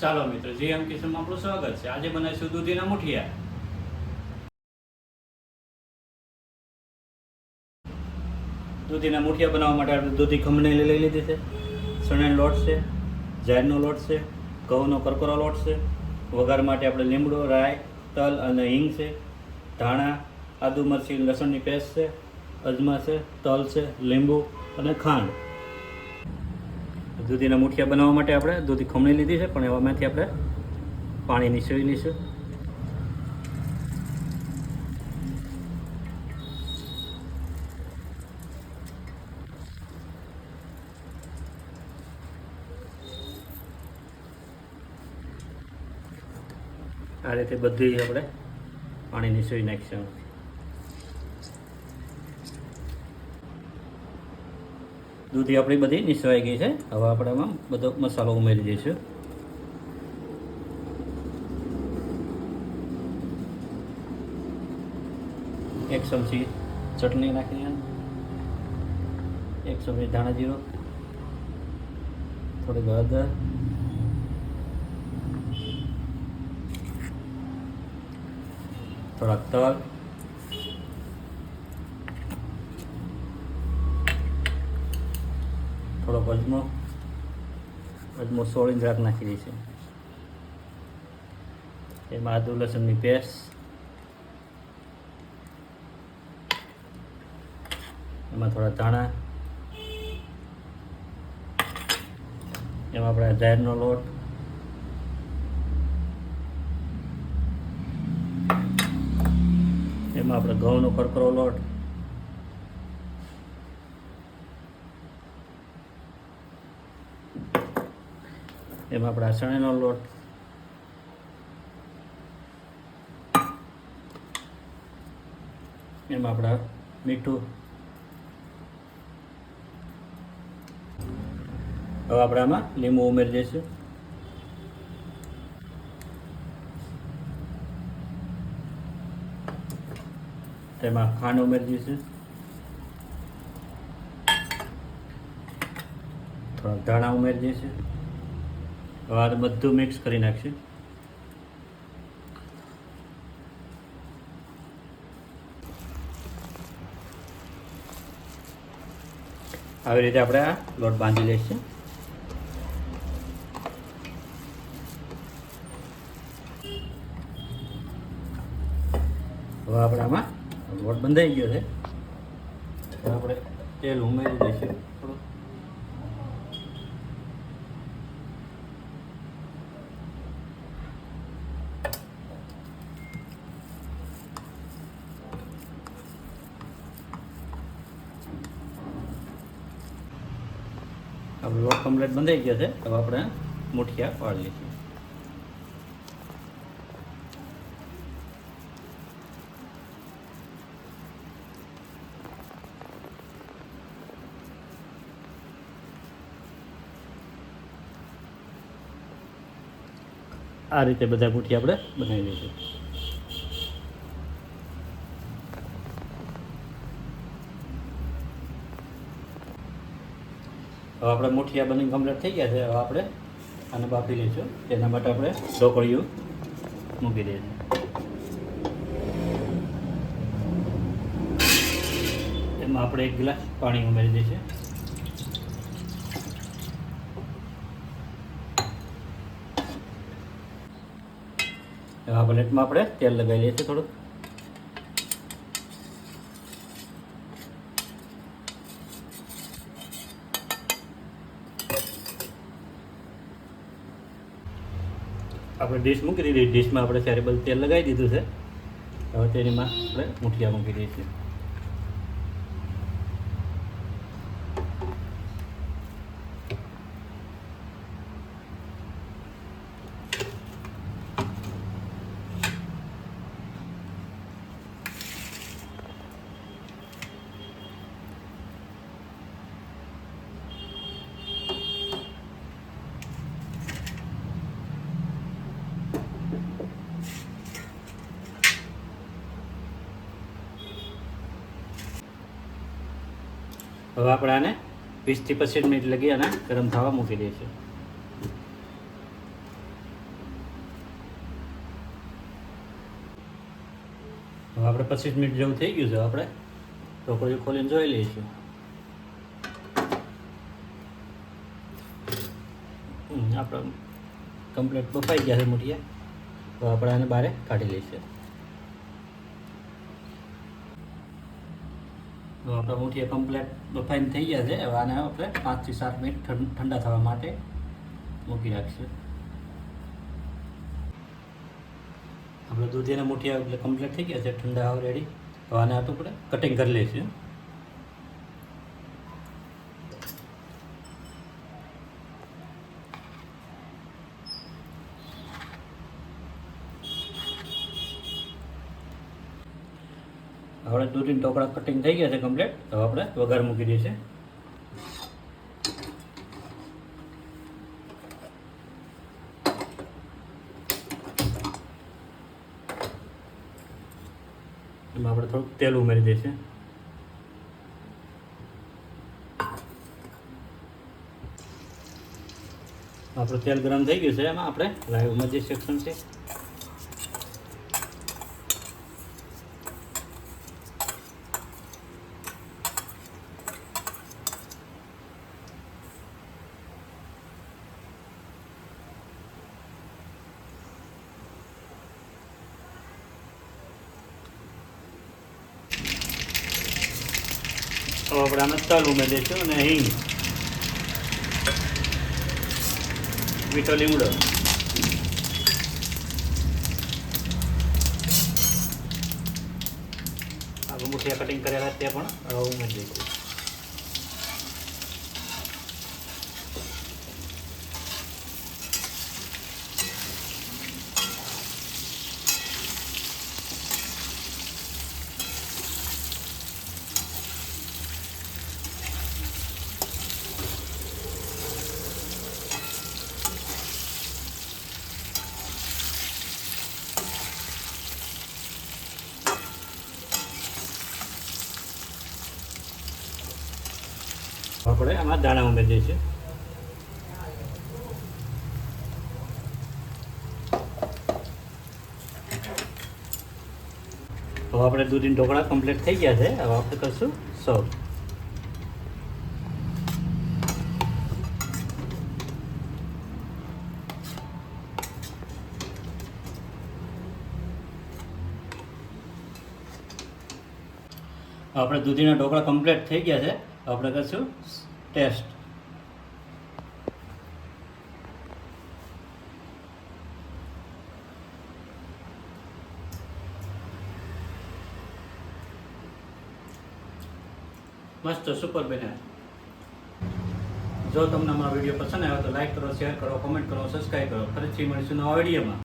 ચાલો મિત્રો, જીએમ કિચનમાં આપણું સ્વાગત છે. આજે બનાવીશું દૂધીના મુઠિયા. દૂધીના મુઠિયા બનાવવા માટે આપણે દૂધી ખમણી લઈ લીધી છે, ચણાનો લોટ છે, જારનો લોટ છે, ઘઉંનો કરકરો લોટ છે. વઘાર માટે આપણે લીમડો, રાઈ, તલ અને હિંગ છે, ધાણા, આદુ, મરચી, લસણની પેસ્ટ છે, અજમા છે, તલ છે, લીંબુ અને ખાંડ. દૂધીના મુઠિયા બનાવવા માટે આપણે દૂધી ખમણી લીધી છે, પણ એમાંથી આપણે પાણી નીચોવી લઈશું. આ રીતે બધી આપણે પાણી નીચોવી નાખીશું. દૂધી આપણી બધી નીચવાઈ ગઈ છે. હવે આપણે એમાં બધો મસાલો ઉમેરી દઈશું. એક ચમચી ચટણી નાખી, એક ચમચી ધાણા જીરો, થોડી હળદર, થોડાક તલ, થોડોક અજમો સોળીને જરાક નાખી દઈશું. એમાં આદુ લસણની પેસ્ટ, એમાં થોડા ધાણા, એમાં આપણે જારનો લોટ, એમાં આપણે ઘઉંનો કરકરો લોટ, એમાં આપણા ચણાનો લોટ, એમાં આપણા મીઠું. હવે આપણે આમાં લીંબુ ઉમેરી દઈશું. તેમાં ખાંડ ઉમેરી દઈશું, થોડા ધાણા ઉમેરી દઈશું. હવે આ બધું મિક્સ કરી નાખીશું. આવી રીતે આપણે આ લોટ બાંધી લઈશું. હવે આપણે આમાં લોટ બંધાઈ ગયો છે. આપણે તેલ ઉમેરી દઈશું થોડું. આપણો લોટ કમ્પ્લીટ બંધાઈ ગયો છે. હવે આપણે મુઠિયા પાડી લઈશું. આ રીતે બધા મુઠિયા આપણે બનાવી લઈશું. હવે આપણે મુઠિયા બની કમ્પ્લીટ થઈ ગયા છે. હવે આપણે આને બાફી લઈશું. તેના માટે આપણે ઢોકળીઓ મૂકી દઈશું. એમાં આપણે 1 ગ્લાસ પાણી ઉમેરી દઈશું. આ પ્લેટમાં આપણે તેલ લગાવી લઈશું થોડુંક. આપણે ડીશ મૂકી દીધી. ડીશમાં આપણે ચારે બાજુ તેલ લગાવી દીધું છે. હવે તેમાં આપણે મુઠિયા મૂકી દઈશું. હવે આપણે આને 20 થી 25 મિનિટ લગી આને ગરમ થવા મૂકી દઈશું. હવે આપણે 25 મિનિટ જેવું થઈ ગયું છે. આપણે ઢોકળીઓ ખોલીને જોઈ લઈશું. આપણે કમ્પ્લીટ બફાઈ ગયા છે મુઠિયા. તો આપણે આને બહાર કાઢી લઈશું. તો આપણા મુઠિયા કમ્પ્લીટ બફાઈને થઈ ગયા છે. હવે આને આપણે 5 થી 7 મિનિટ ઠંડા થવા માટે મૂકી રાખીશું. આપણે દૂધીના મુઠિયા એટલે કમ્પ્લીટ થઈ ગયા છે, ઠંડા રેડી. હવે આને આપણે કટિંગ કરી લઈશું. હવે દૂધીના ઢોકળા કટિંગ થઈ ગયા છે કમ્પ્લીટ. તો આપણે વઘાર મૂકી દઈશું. એમાં આપણે થોડુંક તેલ ઉમેરી દઈશું. આપણું તેલ ગરમ થઈ ગયું છે. એમાં આપણે લાઈવ મજી સેક્શન છે. હવે આપણે આમાં તલ ઉમેરી દઈશું અને હિંગ, મીઠો લીમડો, આપણે મુઠિયા કટિંગ કરેલા તે પણ ઉમેરી દઈશું. આપણે આમાં દાણા ઉમેરી દઈશું. હવે આપણે દૂધીના ઢોકળા કમ્પ્લીટ થઈ ગયા છે. હવે આપણે કરશું સર્વ. આપણે દૂધીના ઢોકળા કમ્પ્લીટ થઈ ગયા છે. આપણે કરશું ટેસ્ટ. મસ્ત સુપર બન્યા. જો તમને અમારો વિડીયો પસંદ આવ્યો તો લાઈક કરો, શેર કરો, કોમેન્ટ કરો, સબસ્ક્રાઈબ કરો. ફરીથી મળીશું નવા વિડીયોમાં.